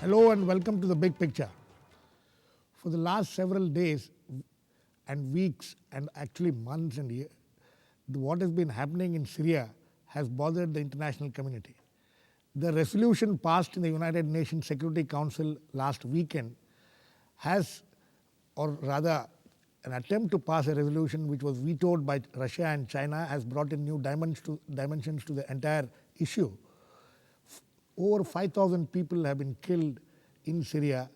Hello and welcome to the big picture. For the last several days and weeks and actually months and years, what has been happening in Syria has bothered the international community. The resolution passed in the United Nations Security Council last weekend has, or rather an attempt to pass a resolution which was vetoed by Russia and China, has brought in new dimensions to the entire issue. Over 5,000 people have been killed in Syria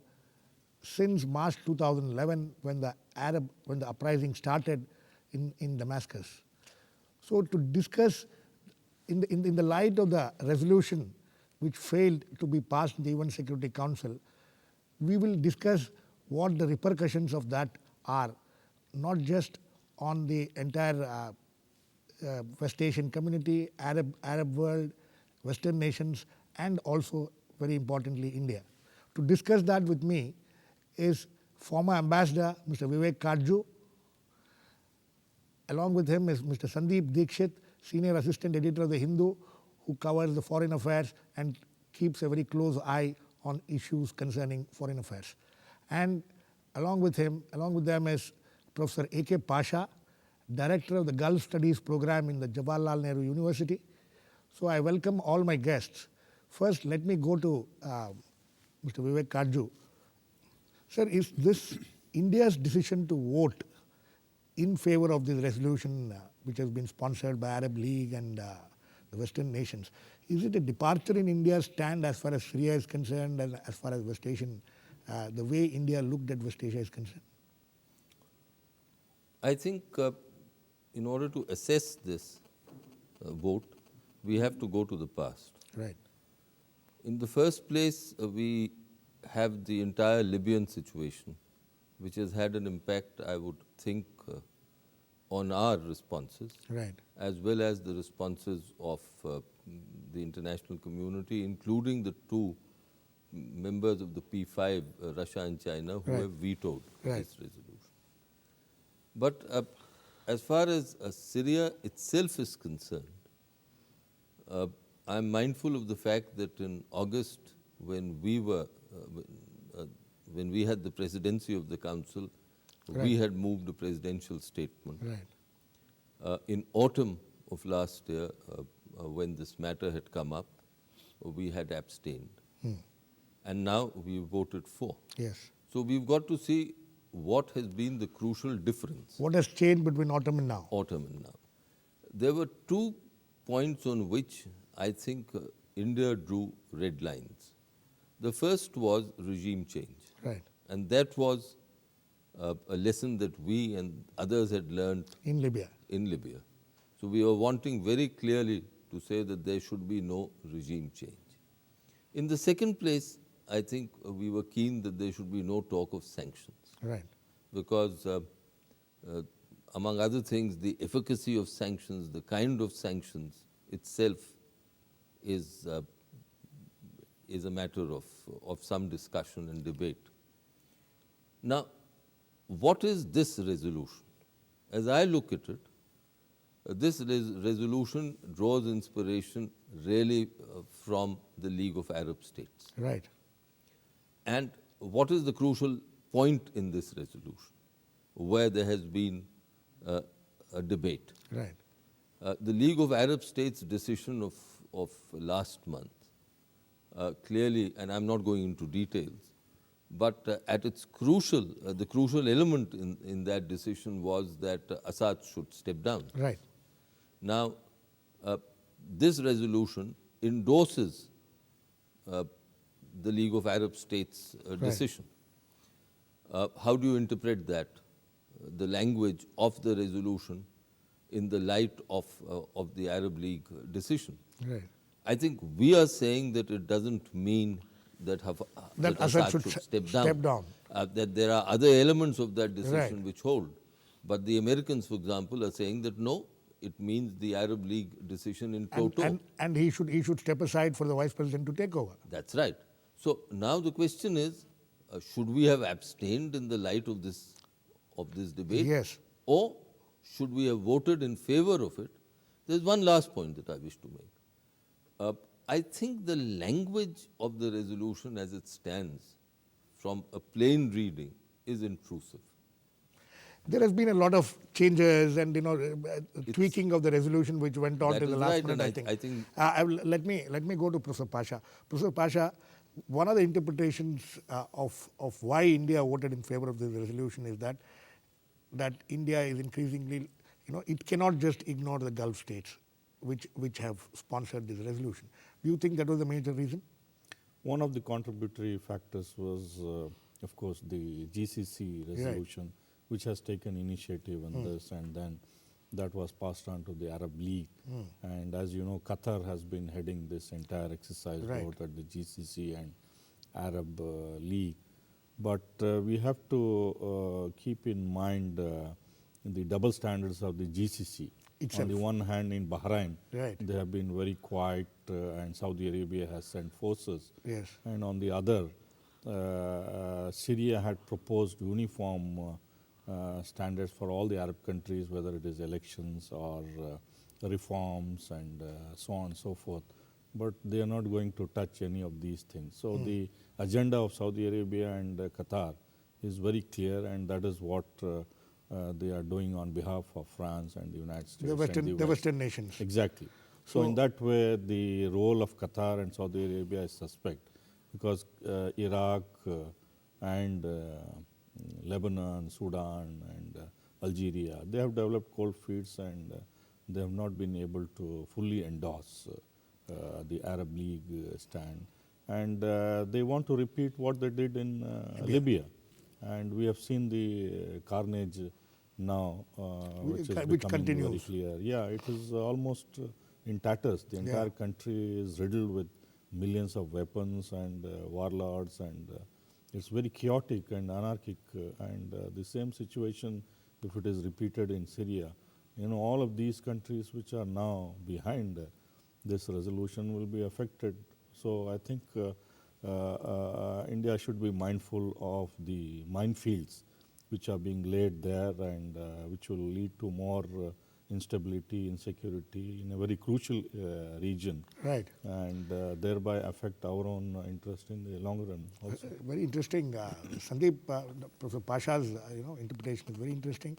since March 2011 when the uprising started in Damascus. So to discuss in the light of the resolution which failed to be passed in the UN Security Council, we will discuss what the repercussions of that are, not just on the entire West Asian community, Arab world, Western nations, and also, very importantly, India. To discuss that with me is former Ambassador Mr. Vivek Katju. Along with him is Mr. Sandeep Dikshit, Senior Assistant Editor of The Hindu, who covers the foreign affairs and keeps a very close eye on issues concerning foreign affairs. And along with them is Professor A.K.Pasha, Director of the Gulf Studies Program in the Jawaharlal Nehru University. So I welcome all my guests. First, let me go to Mr. Vivek Katju. Sir, is this India's decision to vote in favor of this resolution, which has been sponsored by Arab League and the Western nations, is it a departure in India's stand as far as Syria is concerned and as far as West Asian, the way India looked at West Asia is concerned? I think in order to assess this vote, we have to go to the past. Right. In the first place, we have the entire Libyan situation, which has had an impact, I would think, on our responses, Right. as well as the responses of the international community, including the two members of the P5, Russia and China, who Right. have vetoed Right. this resolution. But as far as Syria itself is concerned, I am mindful of the fact that in August, when we had the presidency of the council, Right. we had moved a presidential statement. Right. In autumn of last year, when this matter had come up, we had abstained. And now we voted for. Yes. So we've got to see what has been the crucial difference. What has changed between autumn and now? Autumn and now. There were 2 points on which I think India drew red lines. The first was regime change. Right. And that was a lesson that we and others had learned In Libya. in Libya. So we were wanting very clearly to say that there should be no regime change. In the second place, I think we were keen that there should be no talk of sanctions. Right. Because among other things, the efficacy of sanctions, the kind of sanctions itself is a matter of some discussion and debate. Now, what is this resolution? As I look at it, this resolution draws inspiration really from the League of Arab States. Right. And what is the crucial point in this resolution, where there has been a debate? Right. The League of Arab States decision of last month clearly, and I'm not going into details, but at its crucial, the crucial element in that decision was that Assad should step down. Right. Now, this resolution endorses the League of Arab States decision. How do you interpret that, the language of the resolution in the light of the Arab League decision? Right. I think we are saying that it doesn't mean that Assad should step down. That there are other elements of that decision Right. which hold. But the Americans, for example, are saying that no, it means the Arab League decision in toto. And he should step aside for the vice president to take over. That's right. So now the question is, should we have abstained in the light of this debate? Yes. Or should we have voted in favor of it? There's one last point that I wish to make. I think the language of the resolution as it stands from a plain reading is intrusive. There has been a lot of changes and It's- tweaking of the resolution which went on That to the is last right, minute. and I think Let me go to Professor Pasha. Professor Pasha, one of the interpretations of why India voted in favor of this resolution is that India is increasingly, it cannot just ignore the Gulf states which have sponsored this resolution. Do you think that was the major reason? One of the contributory factors was, of course, the GCC resolution, which has taken initiative in this, and then that was passed on to the Arab League. And as you know, Qatar has been heading this entire exercise both at the GCC and Arab League. But we have to keep in mind the double standards of the GCC. Itself. On the one hand, in Bahrain, Right. they have been very quiet, and Saudi Arabia has sent forces. Yes. And on the other, Syria had proposed uniform standards for all the Arab countries, whether it is elections or reforms and so on and so forth. But they are not going to touch any of these things. So the agenda of Saudi Arabia and Qatar is very clear, and that is what they are doing on behalf of France and the United States. The Western nations. Exactly. So in that way, the role of Qatar and Saudi Arabia is suspect, because Iraq and Lebanon, Sudan and Algeria, they have developed coal fields, and they have not been able to fully endorse the Arab League stand. And they want to repeat what they did in Libya. And we have seen the carnage now, which is becoming continues. very clear. Yeah, it is almost in tatters. The entire country is riddled with millions of weapons and warlords, and it's very chaotic and anarchic. And the same situation, if it is repeated in Syria, all of these countries which are now behind this resolution will be affected. So I think India should be mindful of the minefields which are being laid there, and which will lead to more instability, insecurity in a very crucial region. Right. And thereby affect our own interest in the long run also. Very interesting. Sandeep, Professor Pasha's interpretation is very interesting.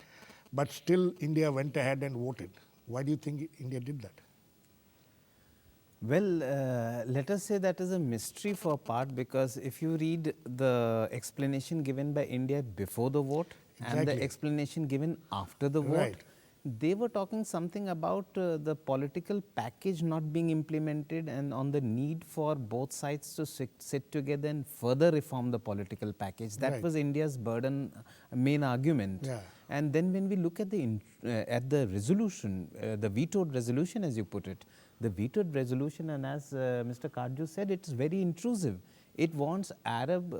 But still, India went ahead and voted. Why do you think India did that? Well, let us say that is a mystery for a part, because if you read the explanation given by India before the vote and the Exactly. explanation given after the vote, Right. they were talking something about the political package not being implemented, and on the need for both sides to sit together and further reform the political package. That Right. was India's burden, main argument. Yeah. And then when we look at the resolution, the vetoed resolution as you put it, the vetoed resolution, and as Mr. Katju said, it's very intrusive. It wants Arab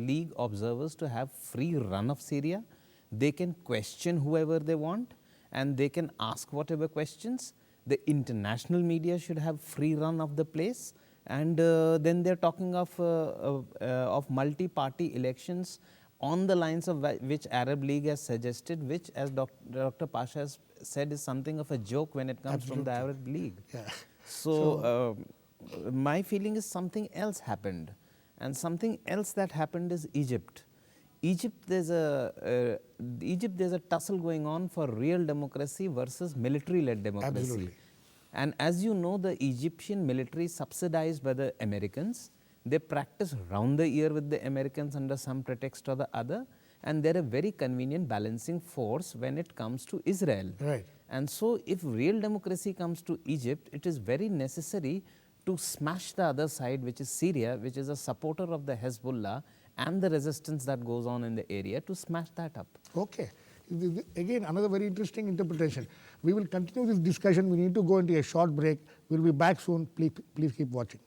League observers to have free run of Syria. They can question whoever they want, and they can ask whatever questions. The international media should have free run of the place. And then they're talking of multi-party elections on the lines of which Arab League has suggested, which, as Dr. Pasha has said, is something of a joke when it comes from the Arab League. Yeah. So, my feeling is something else happened, and something else that happened is Egypt. Egypt, there's a tussle going on for real democracy versus military-led democracy. Absolutely. And as you know, the Egyptian military is subsidized by the Americans. They practice round the year with the Americans under some pretext or the other, and they're a very convenient balancing force when it comes to Israel. Right. And so if real democracy comes to Egypt, it is very necessary to smash the other side, which is Syria, which is a supporter of the Hezbollah and the resistance that goes on in the area, to smash that up. Okay. Again, another very interesting interpretation. We will continue this discussion. We need to go into a short break. We'll be back soon. Please keep watching.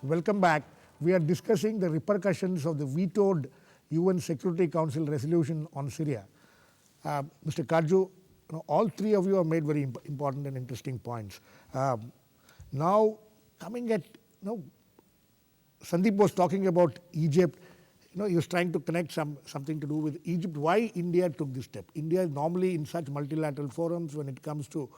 Welcome back. we are discussing the repercussions of the vetoed UN Security Council resolution on Syria. Mr. Katju, all three of you have made very important and interesting points. Now, coming at, Sandeep was talking about Egypt. He was trying to connect something to do with Egypt. Why India took this step? India is normally in such multilateral forums when it comes to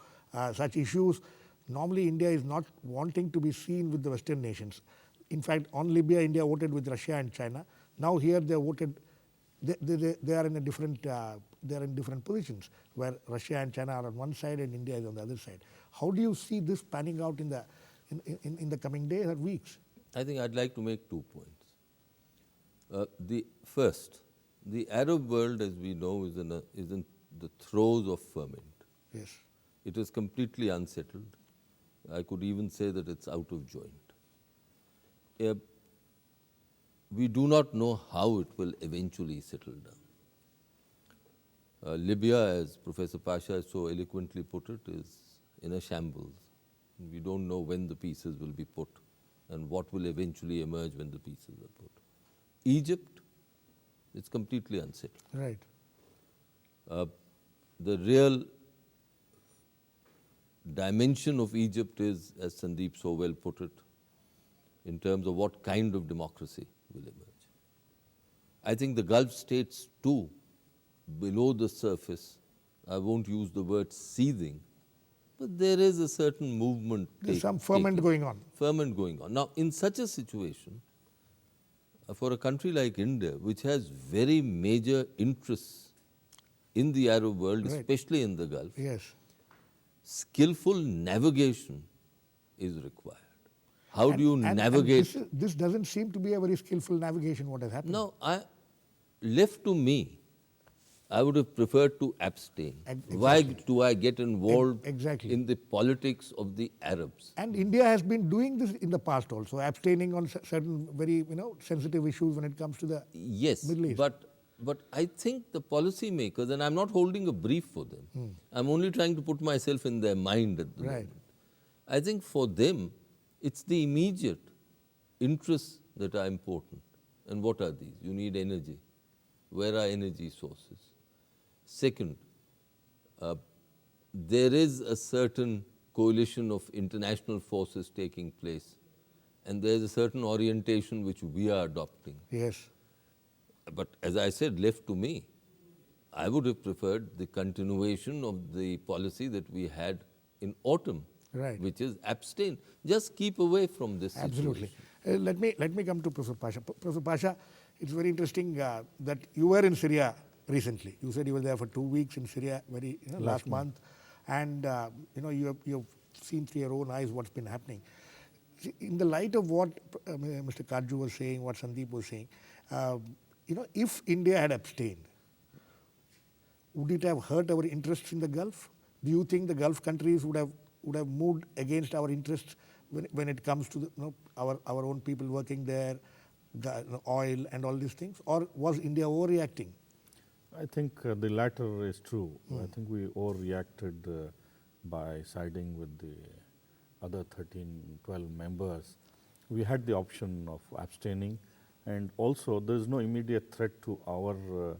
such issues. Normally, India is not wanting to be seen with the Western nations. In fact, on Libya, India voted with Russia and China. Now here they voted. They are in a different. They are in different positions where Russia and China are on one side and India is on the other side. How do you see this panning out in the coming days or weeks? I think I'd like to make 2 points. The first, the Arab world, as we know, is in the throes of ferment. Yes. It is completely unsettled. I could even say that it's out of joint. We do not know how it will eventually settle down. Libya, as Professor Pasha has so eloquently put it, is in a shambles. We don't know when the pieces will be put and what will eventually emerge when the pieces are put. Egypt, it's completely unsettled. Right. The real dimension of Egypt is, as Sandeep so well put it, in terms of what kind of democracy will emerge. I think the Gulf states too, below the surface, I won't use the word seething, but there is a certain movement. There's some ferment going on. Ferment going on. Now, in such a situation, for a country like India, which has very major interests in the Arab world, Right. especially in the Gulf, Yes. skillful navigation is required. How do you navigate? And this doesn't seem to be a very skillful navigation, what has happened. No, left to me, I would have preferred to abstain. Exactly. Why do I get involved Exactly. in the politics of the Arabs? And India has been doing this in the past also, abstaining on certain very sensitive issues when it comes to the Yes, Middle East. but I think the policy makers, and I'm not holding a brief for them, I'm only trying to put myself in their mind at the Right. moment. I think for them, it's the immediate interests that are important. And what are these? You need energy. Where are energy sources? Second, there is a certain coalition of international forces taking place, and there is a certain orientation which we are adopting. Yes. But as I said, left to me, I would have preferred the continuation of the policy that we had in autumn, Right. which is abstain. Just keep away from this Absolutely. situation. Let me come to Professor Pasha. Professor Pasha, it's very interesting that you were in Syria recently. You said you were there for 2 weeks in Syria last month, and you have seen through your own eyes what's been happening. In the light of what Mr. Katju was saying, what Sandeep was saying, if India had abstained, would it have hurt our interests in the Gulf? Do you think the Gulf countries would have moved against our interests when it comes to our own people working there, oil and all these things? Or was India overreacting? I think the latter is true. I think we overreacted by siding with the other 13, 12 members. We had the option of abstaining, and also there is no immediate threat to our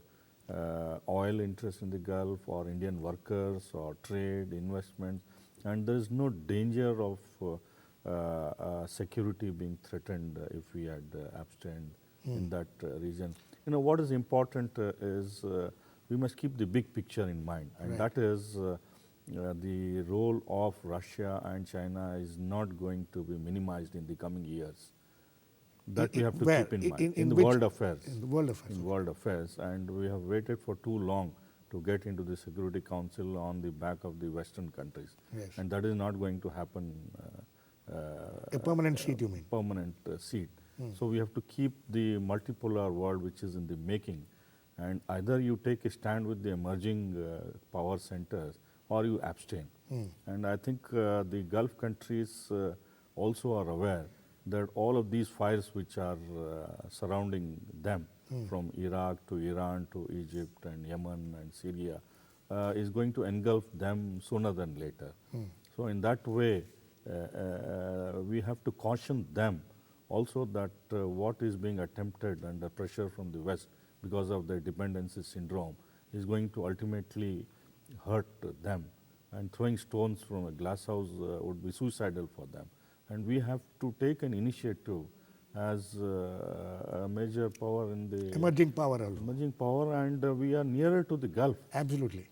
oil interests in the Gulf or Indian workers or trade, investment, and there is no danger of security being threatened if we had abstained in that region. What is important is we must keep the big picture in mind, and Right. that is the role of Russia and China is not going to be minimized in the coming years. That we have to Where? keep in mind. In the which- world affairs. in the world affairs, In world affairs, and we have waited for too long to get into the Security Council on the back of the Western countries, Yes. and that is not going to happen. A permanent seat, you mean? Permanent seat. So we have to keep the multipolar world which is in the making, and either you take a stand with the emerging power centers or you abstain. And I think the Gulf countries also are aware that all of these fires which are surrounding them, from Iraq to Iran to Egypt and Yemen and Syria, is going to engulf them sooner than later. So in that way, we have to caution them also that what is being attempted under pressure from the West because of the dependency syndrome is going to ultimately hurt them, and throwing stones from a glass house would be suicidal for them. And we have to take an initiative as a major power in the Emerging power also. emerging power, and we are nearer to the Gulf. Absolutely.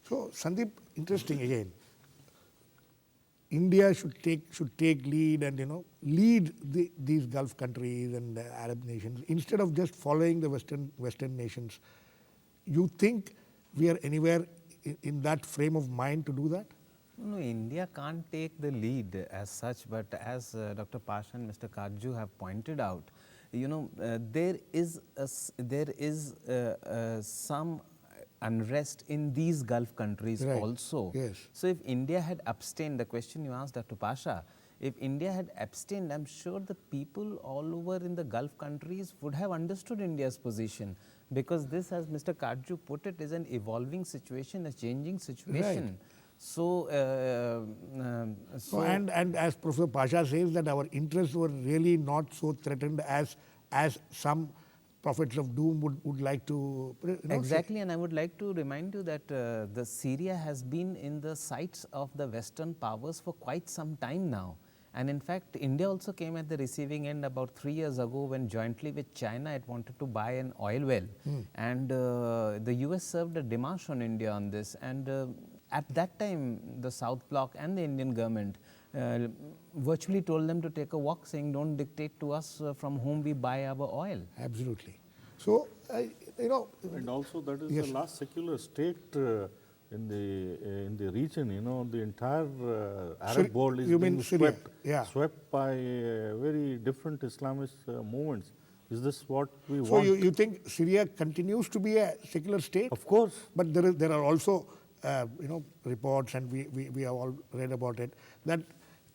So, Sandeep, interesting again. India should take lead and lead these Gulf countries and the Arab nations instead of just following the Western nations. You think we are anywhere in that frame of mind to do that? No, India can't take the lead as such, but as Dr. Pasha and Mr. Katju have pointed out, there is some unrest in these Gulf countries Right. also. Yes. So if India had abstained, the question you asked Dr. Pasha, if India had abstained, I'm sure the people all over in the Gulf countries would have understood India's position, because this, as Mr. Katju put it, is an evolving situation, a changing situation. Right. So, So and as Professor Pasha says that our interests were really not so threatened as some prophets of doom would like to say. exactly, and I would like to remind you that the Syria has been in the sights of the Western powers for quite some time now. And in fact, India also came at the receiving end about 3 years ago when jointly with China it wanted to buy an oil well. And the US served a démarche on India on this. And at that time, the South Bloc and the Indian government virtually told them to take a walk, saying, don't dictate to us from whom we buy our oil. Absolutely. So, And also that is Yes. the last secular state in the region. The entire Arab world is you mean being Syria? swept, Yeah. swept by very different Islamist movements. Is this what we So want? you think Syria continues to be a secular state? Of course. But there are also reports, and we have all read about it, that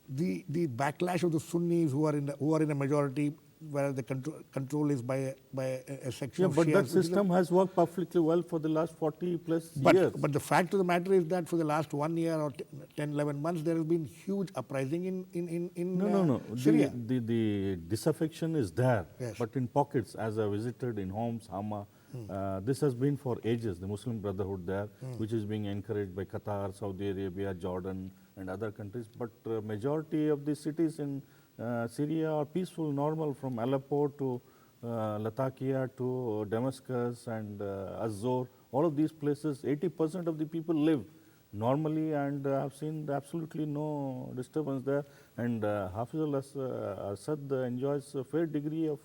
the backlash of the Sunnis who are in a majority, where the control is by a section Yeah, of but Shias, that which is a- system has worked perfectly well for the last 40 plus But, years. but the fact of the matter is that for the last 1 year or 10, 11 months, there has been huge uprising in No. Syria. The disaffection is there, Yes. but in pockets. As I visited in Homs, Hama, this has been for ages, the Muslim Brotherhood there, which is being encouraged by Qatar, Saudi Arabia, Jordan, and other countries. But majority of the cities in Syria are peaceful, normal, from Aleppo to Latakia to Damascus and Azor. All of these places, 80% of the people live normally, and I've seen absolutely no disturbance there. And Hafiz al-Assad enjoys a fair degree of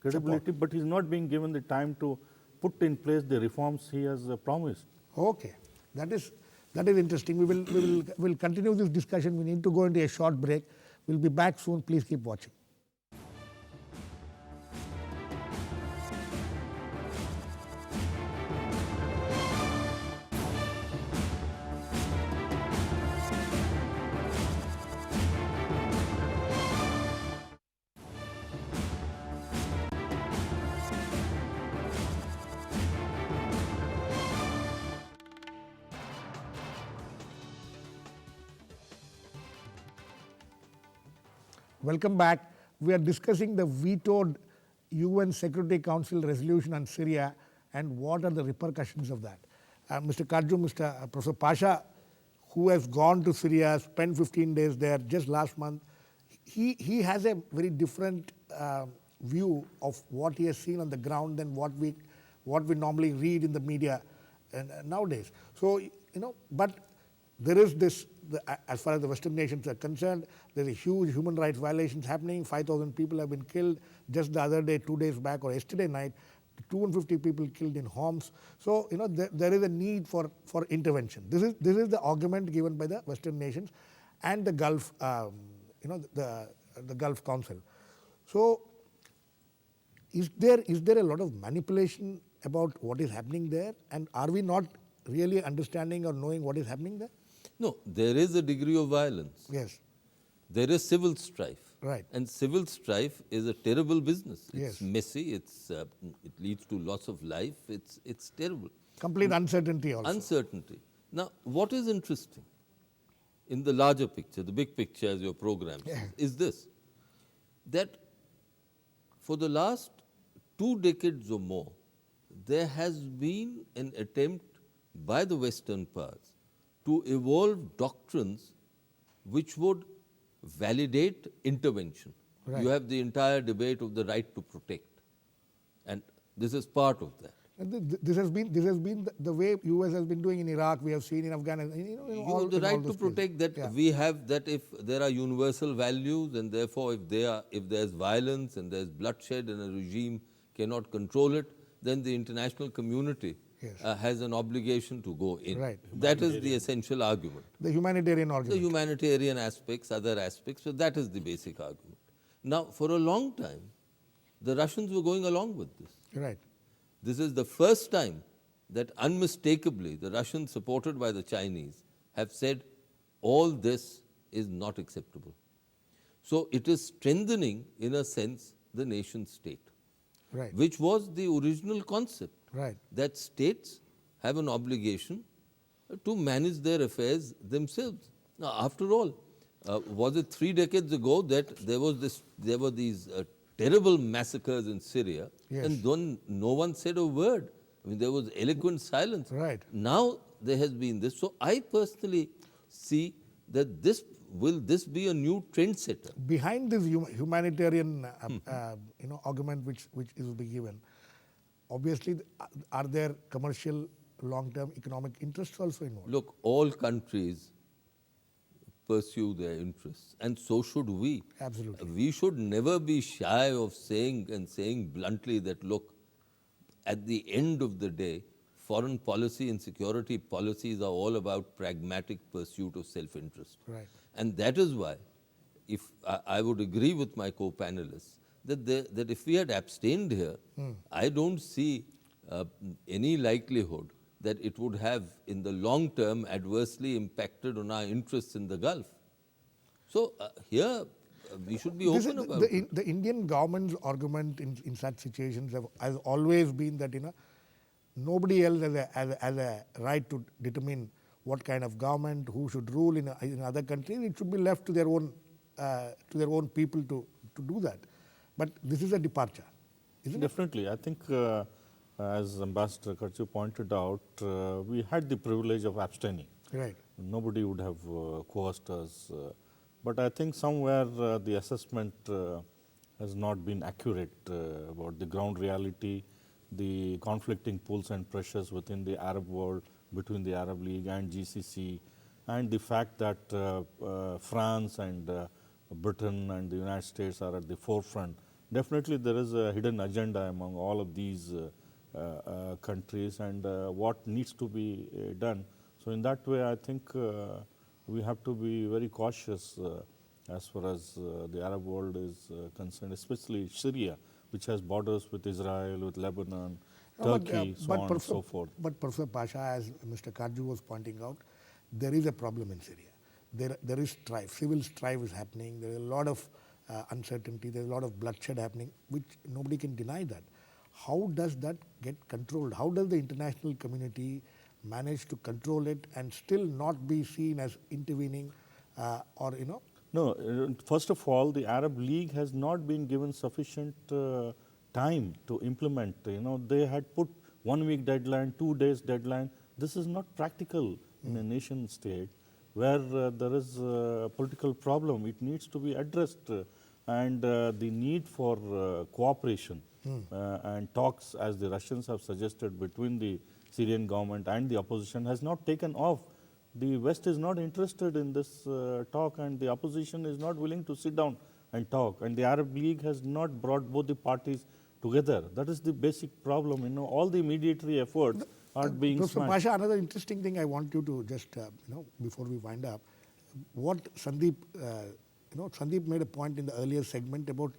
credibility, but he's not being given the time to put in place the reforms he has promised. Okay, that is interesting. We'll continue this discussion. We need to go into a short break. We'll be back soon. Please keep watching. Welcome back. We are discussing the vetoed UN Security Council resolution on Syria and what are the repercussions of that. Mr. Katju, Professor Pasha, who has gone to Syria, spent 15 days there just last month, he has a very different view of what he has seen on the ground than what we normally read in the media nowadays. So, but there is this, as far as the Western nations are concerned, there is a huge human rights violations happening. 5,000 people have been killed. Just the other day, 2 days back or yesterday night, 250 people killed in Homs. So, there is a need for intervention. This is the argument given by the Western nations and the Gulf, the Gulf Council. So, is there a lot of manipulation about what is happening there? And are we not really understanding or knowing what is happening there? No, there is a degree of violence. Yes. There is civil strife. Right. And civil strife is a terrible business. Yes. It's messy, it leads to loss of life, it's terrible. Complete uncertainty also. Uncertainty. Now, what is interesting in the larger picture, the big picture as your program says, is this. that for the last 2 decades or more, there has been an attempt by the Western powers to evolve doctrines which would validate intervention. Right. You have the entire debate of the right to protect, and this is part of that. And this has been the way US has been doing in Iraq. We have seen in Afghanistan. All, The in all right to those places. protect, that Yeah. we have, that if there are universal values, and therefore if there's violence and there's bloodshed and a regime cannot control it, then the international community Yes. has an obligation to go in. Right. That is the essential argument. The humanitarian The argument. humanitarian aspects, other aspects, so that is the basic argument. Now, for a long time, the Russians were going along with this. Right. This is the first time that unmistakably the Russians, supported by the Chinese, have said all this is not acceptable. So it is strengthening, in a sense, the nation state, Right. which was the original concept, Right. that states have an obligation to manage their affairs themselves. Now, after all, was it 3 decades ago that there were these terrible massacres in Syria, Yes. and then no one said a word? I mean, there was eloquent silence. Right. Now there has been this. So I personally see that this be a new trendsetter. Behind this humanitarian argument which is to be given, obviously, are there commercial, long-term economic interests also involved? Look, all countries pursue their interests, and so should we. Absolutely. We should never be shy of saying bluntly that, look, at the end of the day, foreign policy and security policies are all about pragmatic pursuit of self-interest. Right. And that is why, if I would agree with my co-panelists, that if we had abstained here, I don't see any likelihood that it would have, in the long term, adversely impacted on our interests in the Gulf. So here, we should be open about it. The Indian government's argument in such situations has always been that nobody else has a right to determine what kind of government, who should rule in other countries. It should be left to their own people to do that. But this is a departure, isn't it? Definitely. I think, as Ambassador Katju pointed out, we had the privilege of abstaining. Right. Nobody would have coerced us. But I think somewhere the assessment has not been accurate about the ground reality, the conflicting pulls and pressures within the Arab world, between the Arab League and GCC, and the fact that France and Britain and the United States are at the forefront. Definitely there is a hidden agenda among all of these countries, and what needs to be done. So in that way, I think we have to be very cautious as far as the Arab world is concerned, especially Syria, which has borders with Israel, with Lebanon, Turkey, so on and so forth. But Professor Pasha, as Mr. Katju was pointing out, there is a problem in Syria. There is strife, civil strife is happening. There is a lot of uncertainty. There is a lot of bloodshed happening, which nobody can deny that. How does that get controlled? How does the international community manage to control it and still not be seen as intervening No, first of all, the Arab League has not been given sufficient time to implement. They had put 1 week deadline, 2 days deadline. This is not practical in a nation state where there is a political problem. It needs to be addressed, and the need for cooperation and talks, as the Russians have suggested, between the Syrian government and the opposition has not taken off. The West is not interested in this talk, and the opposition is not willing to sit down and talk. And the Arab League has not brought both the parties together. That is the basic problem. All the mediatory efforts are being Professor smashed. Pasha, another interesting thing I want you to just, before we wind up, what Sandeep, Sandeep made a point in the earlier segment about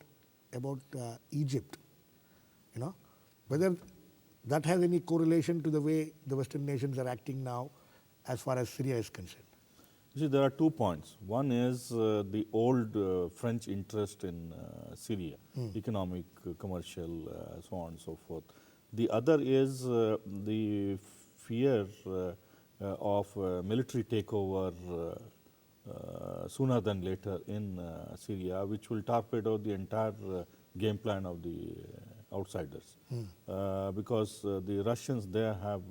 Egypt, whether that has any correlation to the way the Western nations are acting now as far as Syria is concerned. You see, there are 2 points. One is the old French interest in Syria, economic, commercial, so on and so forth. The other is the fear of military takeover sooner than later in Syria, which will torpedo the entire game plan of the outsiders. Because the Russians there have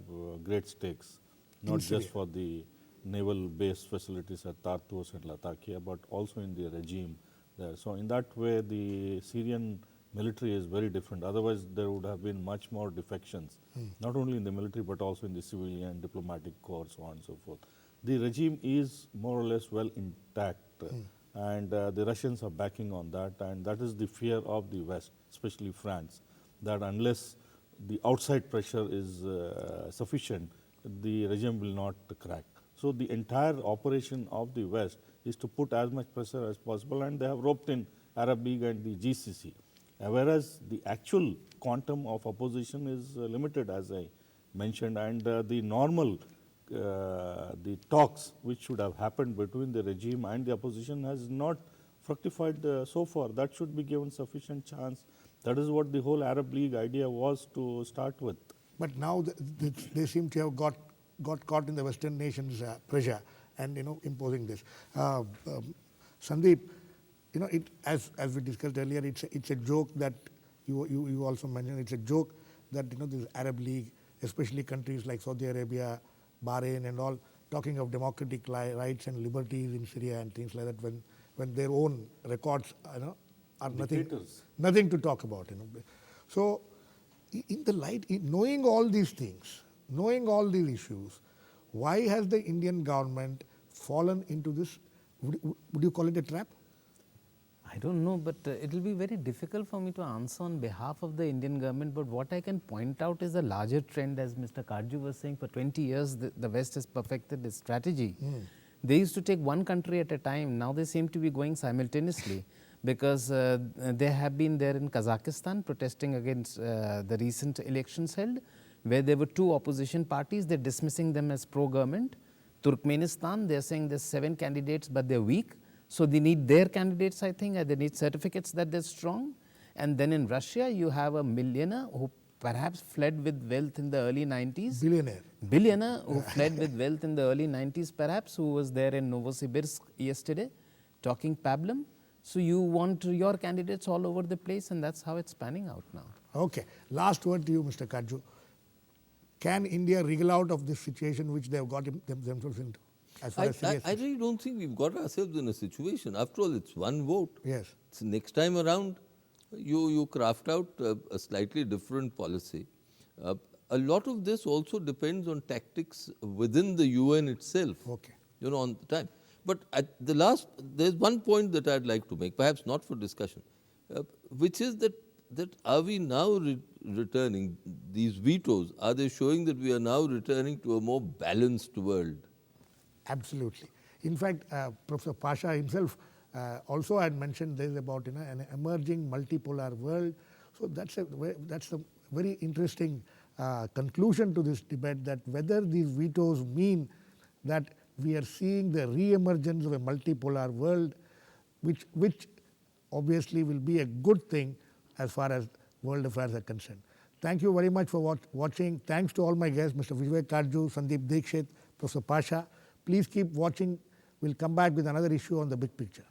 great stakes, not just Syria. for the naval base facilities at Tartus and Latakia, but also in the regime there. So in that way, the Syrian military is very different. Otherwise, there would have been much more defections, not only in the military, but also in the civilian, diplomatic corps, so on and so forth. The regime is more or less well intact, and the Russians are backing on that, and that is the fear of the West, especially France, that unless the outside pressure is sufficient, the regime will not crack. So the entire operation of the West is to put as much pressure as possible, and they have roped in Arab League and the GCC. Whereas the actual quantum of opposition is limited, as I mentioned, and the normal the talks which should have happened between the regime and the opposition has not fructified so far. That should be given sufficient chance. That is what the whole Arab League idea was to start with. But now they seem to have got caught in the Western nations' pressure and imposing this. Sandeep, it as we discussed earlier, it's a joke that you also mentioned. It's a joke that this Arab League, especially countries like Saudi Arabia, Bahrain, and all, talking of democratic rights and liberties in Syria and things like that, when their own records are nothing to talk about. So, in the light, knowing all these things, knowing all these issues, why has the Indian government fallen into this? Would you call it a trap? I don't know, but it will be very difficult for me to answer on behalf of the Indian government. But what I can point out is a larger trend, as Mr. Katju was saying. For 20 years, the West has perfected this strategy. They used to take one country at a time. Now they seem to be going simultaneously, because they have been there in Kazakhstan protesting against the recent elections held, where there were two opposition parties. They're dismissing them as pro-government. Turkmenistan, they're saying there's 7 candidates, but they're weak. So they need their candidates, I think, and they need certificates that they're strong. And then in Russia, you have a millionaire who perhaps fled with wealth in the early 90s. Billionaire who fled with wealth in the early 90s, perhaps, who was there in Novosibirsk yesterday, talking pablum. So you want your candidates all over the place, and that's how it's panning out now. Okay. Last word to you, Mr. Katju. Can India wriggle out of this situation which they have got themselves into? I really don't think we've got ourselves in a situation. After all, it's one vote. Yes. So next time around, you craft out a slightly different policy. A lot of this also depends on tactics within the UN itself. Okay. On the time. But at the last, there's one point that I'd like to make, perhaps not for discussion, which is that are we now returning, these vetoes, are they showing that we are now returning to a more balanced world? Absolutely. In fact, Professor Pasha himself also had mentioned this about an emerging multipolar world. So that's a very interesting conclusion to this debate, that whether these vetoes mean that we are seeing the re-emergence of a multipolar world, which obviously will be a good thing as far as world affairs are concerned. Thank you very much for watching. Thanks to all my guests, Mr. Vivek, Katju, Sandeep, Dikshit, Professor Pasha. Please keep watching. We'll come back with another issue on the big picture.